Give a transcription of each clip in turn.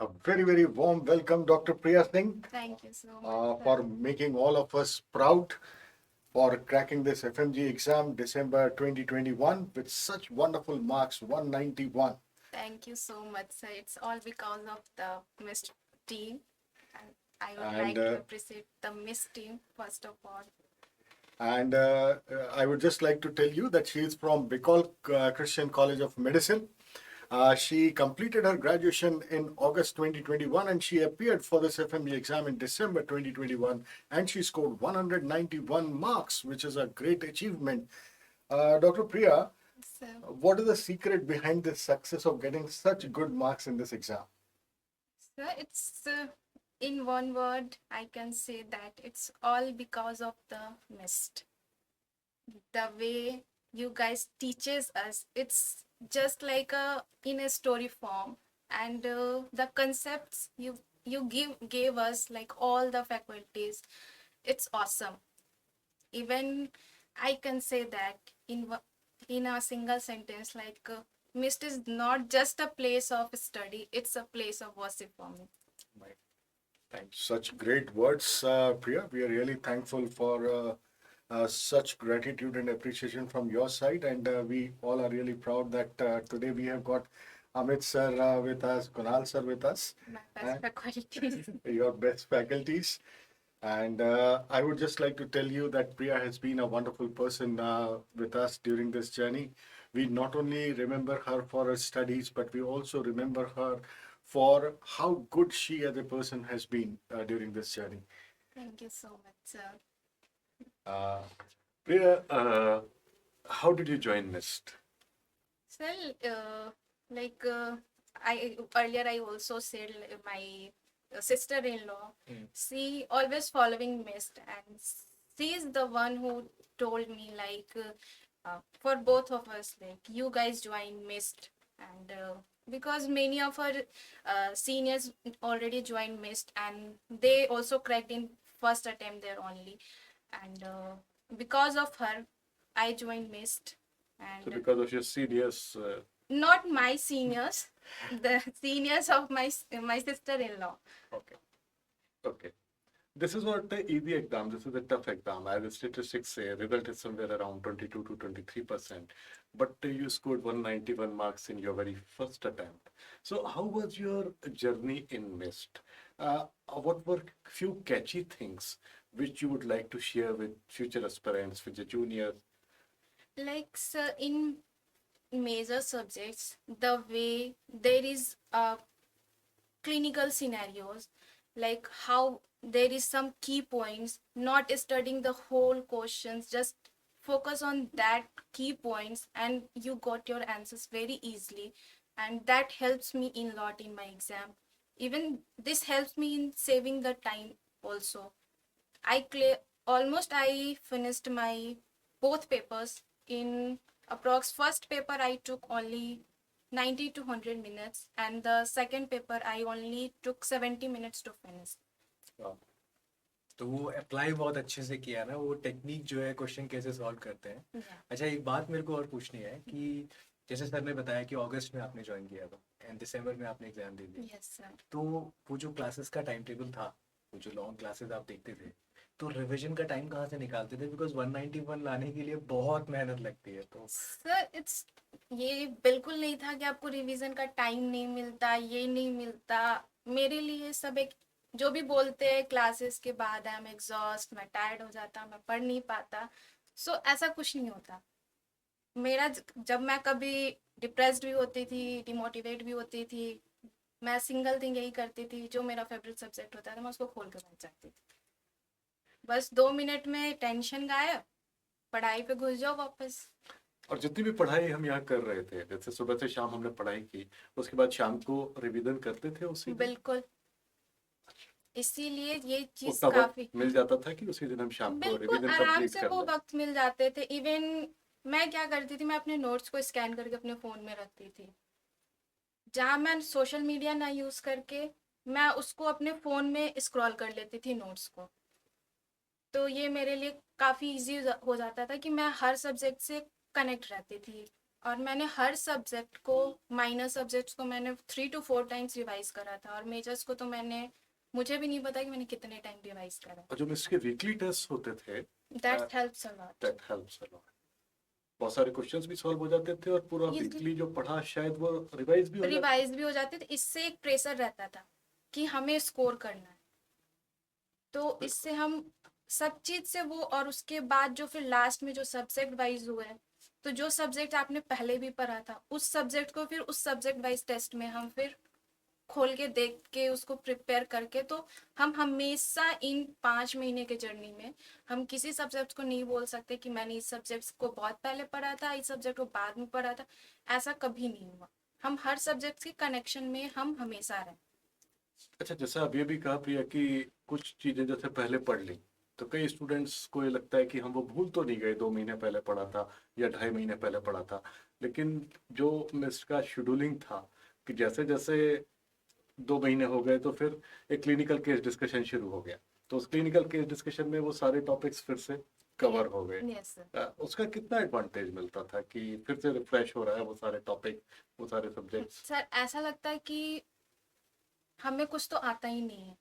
A very, very warm welcome, Dr. Priya Singh, Thank you so much, for sir. making all of us proud for cracking this FMG exam December 2021 with such wonderful marks 191. Thank you so much, sir. It's all because of the Miss team. And I would And like to appreciate the Miss team first of all. and I would just like to tell you that she is from Bicol Christian College of Medicine. She completed her graduation in August 2021 and she appeared for this FMG exam in December 2021 and she scored 191 marks, which is a great achievement. Dr. Priya, So, what is the secret behind the success of getting such good marks in this exam? sir, it's in one word, I can say that it's all because of the mist. The way you guys teaches us, it's just like a in a story form, and the concepts you gave us like all the faculties. It's awesome. Even I can say that in a single sentence, like mist is not just a place of study, it's a place of worship for me. Right. Thanks. Such great words, Priya. We are really thankful for such gratitude and appreciation from your side, and we all are really proud that today we have got Amit sir with us, Kunal sir with us, My best and faculties. your best faculties. And I would just like to tell you that Priya has been a wonderful person with us during this journey. We not only remember her for her studies, but we also remember her for how good she as a person has been during this journey. Thank you so much, sir. Uh, Priya, how did you join NIST? So, like I earlier I also said my sister-in-law, she always following mist, and she is the one who told me like for both of us, like you guys join mist, and because many of our seniors already joined mist and they also cracked in first attempt there only, and because of her I joined mist. So, And because of your seniors, not my seniors, the seniors of my sister-in-law. okay, okay. This is not an easy exam. This is a tough exam. As the statistics say, result is somewhere around 22 to 23%. But you scored 191 marks in your very first attempt. So, how was your journey in MIST? What were few catchy things which you would like to share with future aspirants, with the juniors? Like, so in major subjects, the way there is clinical scenarios, like how there is some key points, not studying the whole questions, just focus on that key points and you got your answers very easily, and that helps me in lot in my exam. Even this helps me in saving the time also. I clear almost I finished my both papers in approx first paper I took only 90 to 100 minutes and the second paper I only took 70 minutes to finish. वाह। तो वो apply बहुत अच्छे से किया ना, वो technique जो है क्वेश्चन कैसे सॉल्व करते हैं। Yeah. अच्छा, एक बात मेरे को और पूछनी है कि जैसे सर ने बताया कि अगस्त में आपने ज्वाइन किया था एंड दिसंबर में आपने एग्जाम दे दिया, Yes, sir. तो वो जो क्लासेस का टाइम टेबल था, वो जो लॉन्ग क्लासेस आप देखते थे, तो रिवीजन का टाइम कहाँ से निकालते थे? बिकॉज 191 लाने के लिए बहुत मेहनत लगती है। तो सर इट्स ये बिल्कुल नहीं था कि आपको रिवीजन का टाइम नहीं मिलता, ये नहीं मिलता। मेरे लिए सब एक जो भी बोलते हैं क्लासेस के बाद आई एम एग्जॉस्ट, मैं टायर्ड हो जाता, मैं पढ़ नहीं पाता, सो ऐसा कुछ नहीं होता। मेरा जब मैं कभी डिप्रेस्ड भी होती थी, डिमोटिवेट भी होती थी, मैं सिंगल थिंग यही करती थी, जो मेरा फेवरेट सब्जेक्ट होता था मैं उसको खोल कर बैठ जाती थी। बस 2 मिनट में टेंशन गायब, पढ़ाई पे घुस जाओ वापस। और जितनी भी पढ़ाई हम यहाँ कर रहे थे, जैसे सुबह से शाम हमने पढ़ाई की, उसके बाद शाम को रिवीजन करते थे उसी दिन? बिल्कुल, इसीलिए ये चीज उतना वक्त काफी मिल जाता था कि उसी दिन हम शाम को बिल्कुल रिवीजन आराम कंप्लीट से कर वो लें? वक्त मिल जाते थे। इवन मैं क्या करती थी, मैं अपने नोट्स को स्कैन करके अपने फोन में रखती थी, जहाँ मैं सोशल मीडिया ना यूज करके मैं उसको अपने फोन में स्क्रॉल कर लेती थी नोट्स को। तो ये मेरे लिए काफी इजी हो जाता था कि मैं हर सब्जेक्ट से कनेक्ट रहती थी और मैंने हर सब्जेक्ट को, माइनर सब्जेक्ट्स को मैंने 3 to 4 टाइम्स रिवाइज करा था, और मेजर्स को तो मुझे भी नहीं पता कि मैंने कितने टाइम रिवाइज करा। और जो मिस के वीकली टेस्ट होते थे, that helps a lot. That helps a lot. बहुत सारे क्वेश्चंस भी सॉल्व हो जाते थे, और पूरा Easily. वीकली जो पढ़ा शायद वो रिवाइज भी हो जाता। रिवाइज भी हो जाते थे, इससे एक प्रेशर रहता था कि हमें स्कोर करना है, तो इससे हम सब चीज से वो, और उसके बाद जो फिर लास्ट में जो सब्जेक्ट वाइज हुए, तो जो सब्जेक्ट आपने पहले भी पढ़ा था उस सब्जेक्ट को फिर उस सब्जेक्ट वाइज टेस्ट में हम फिर खोल के देख के उसको प्रिपेयर करके, तो हम हमेशा इन 5 महीने के जर्नी में हम किसी सब्जेक्ट को नहीं बोल सकते कि मैंने इस सब्जेक्ट को बहुत पहले पढ़ा था, इस सब्जेक्ट को बाद में पढ़ा था। ऐसा कभी नहीं हुआ। हम हर सब्जेक्ट के कनेक्शन में हम हमेशा रहे। अच्छा, जैसा अभी अभी कहा प्रिया कि कुछ चीजें जैसे पहले पढ़ ली, तो कई स्टूडेंट्स को ये लगता है कि हम वो भूल तो नहीं गए, 2 महीने पहले पढ़ा था या 2.5 महीने पहले पढ़ा था। लेकिन जो मिस का शेड्यूलिंग था कि जैसे जैसे 2 महीने हो गए तो फिर एक क्लिनिकल केस डिस्कशन शुरू हो गया, तो उस क्लिनिकल केस डिस्कशन में वो सारे टॉपिक्स फिर से कवर हो गए। Yes sir. उसका कितना एडवांटेज मिलता था कि फिर से रिफ्रेश हो रहा है वो सारे टॉपिक, वो सारे सब्जेक्ट्स। सर ऐसा लगता है कि हमें कुछ तो आता ही नहीं है।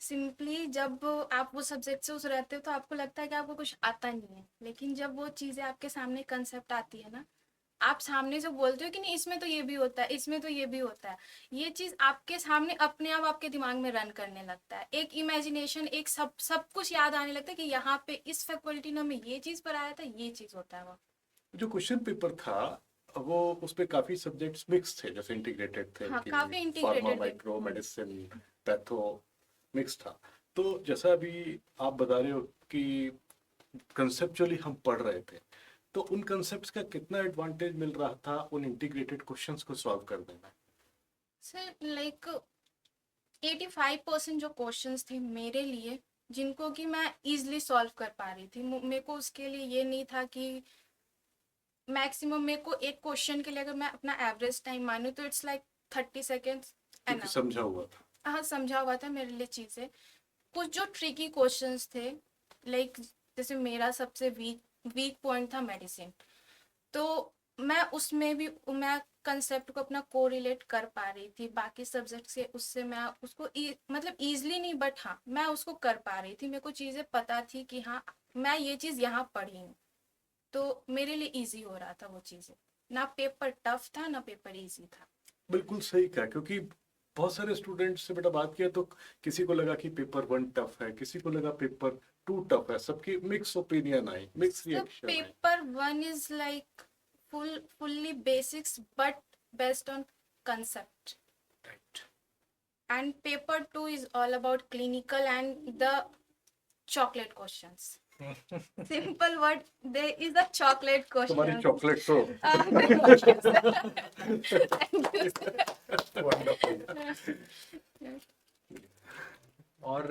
सिंपली जब आप वो सब्जेक्ट से उस रहते हो तो आपको लगता है कि आपको कुछ आता नहीं है, लेकिन जब वो चीज़ें आपके सामने कंसेप्ट आती है ना, आप सामने से बोलते हो कि नहीं इसमें तो ये भी होता है, इसमें तो ये भी होता है, ये चीज़ आपके सामने अपने आप आपके दिमाग में रन करने लगता है। एक इमेजिनेशन, एक सब सब कुछ याद आने लगता है कि यहाँ पे इस फैकल्टी ने हमें ये चीज़ पढ़ाया था, ये चीज़ होता है वो। जो क्वेश्चन पेपर था वो उस पे काफी सब्जेक्ट्स मिक्स थे, जैसे इंटीग्रेटेड थे हाँ, कि काफी pharma, integrated micro, medicine, patho, mix था। तो जैसा अभी आप बता रहे हो कि कंसेप्चुअली हम पढ़ रहे थे, तो उन कंसेप्ट्स का कितना एडवांटेज मिल रहा था उन इंटीग्रेटेड क्वेश्चंस को सॉल्व करने में। सर लाइक 85% जो क्वेश्चंस थे मेरे लिए, जिनको कि मैं इजीली सॉल्व कर पा रही थी, मेरे को उसके लिए ये नहीं था कि मैक्सिमम, मेरे को एक क्वेश्चन के लिए अगर मैं अपना एवरेज टाइम मानूं तो इट्स लाइक 30 सेकेंड्स क्योंकि एनफ। समझा हुआ था। हाँ, समझा हुआ था मेरे लिए चीज़ें। कुछ जो ट्रिकी क्वेश्चंस थे, लाइक जैसे मेरा सबसे वीक वीक पॉइंट था मेडिसिन, तो मैं उसमें भी मैं कंसेप्ट को अपना कोरिलेट कर पा रही थी बाकी सब्जेक्ट से, उससे मैं उसको मतलब इजीली नहीं, बट हाँ मैं उसको कर पा रही थी। मेरे को चीज़ें पता थी कि हाँ मैं ये चीज़ यहाँ पढ़ी हूँ, तो मेरे लिए इजी हो रहा था वो चीज़ें। ना पेपर टफ था ना पेपर इजी था। बिल्कुल सही कहा, क्योंकि बहुत सारे स्टूडेंट्स से बेटा बात किया तो किसी को लगा कि पेपर 1 टफ है, किसी को लगा पेपर 2 टफ है, सबकी mix opinion I, mix The reaction I. paper one is like fully basics but based on concept, right. and paper two is all about clinical and the chocolate questions. Simple word, there is a chocolate तुम्हारी question. Chocolate तो Thank you, sir. Thank you, sir. Wonderful. और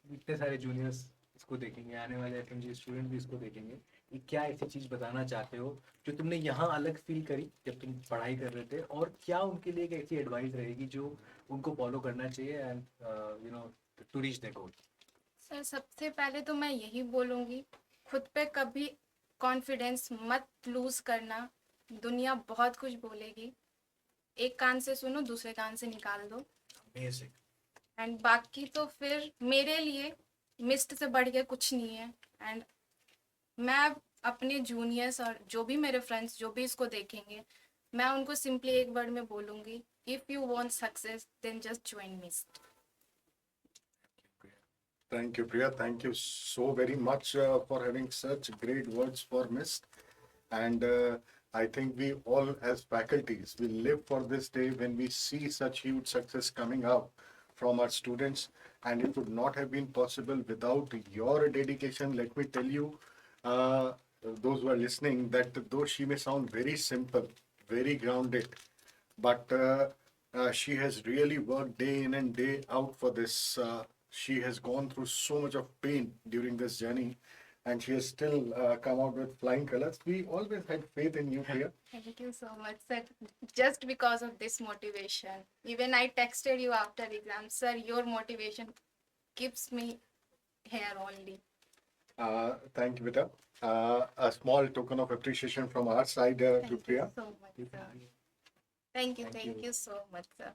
इतने सारे juniors इसको देखेंगे, आने वाले FMG student भी इसको देखेंगे कि क्या ऐसी चीज़ बताना चाहते हो जो तुमने यहाँ अलग फील करी जब तुम पढ़ाई कर रहे थे, और क्या उनके लिए एक ऐसी एडवाइस रहेगी जो उनको फॉलो करना चाहिए and you know to reach the goal. Sir सबसे पहले तो मैं यही बोलूँगी, खुद पे कभी कॉन्फिडेंस मत लूज करना। दुनिया बहुत कुछ बोलेगी, एक कान से सुनो दूसरे कान से निकाल दो। अमेजिंग। एंड बाकी तो फिर मेरे लिए मिस्ट से बढ़ के कुछ नहीं है। एंड मैं अपने जूनियर्स और जो भी मेरे फ्रेंड्स जो भी इसको देखेंगे, मैं उनको सिंपली एक वर्ड में बोलूँगी, if you want success then just join mist. Thank you, Priya. Thank you so very much for having such great words for Miss. And I think we all, as faculties, will live for this day when we see such huge success coming out from our students. And it would not have been possible without your dedication. Let me tell you, those who are listening, that though she may sound very simple, very grounded, but she has really worked day in and day out for this. She has gone through so much of pain during this journey, and she has still come out with flying colors. We always had faith in you, Priya. Thank you so much, sir. Just because of this motivation. Even I texted you after exam, sir, your motivation keeps me here only. Thank you, Vita. A small token of appreciation from our side, Thank you Gupriya. so much, sir. Thank you Thank you. so much, sir.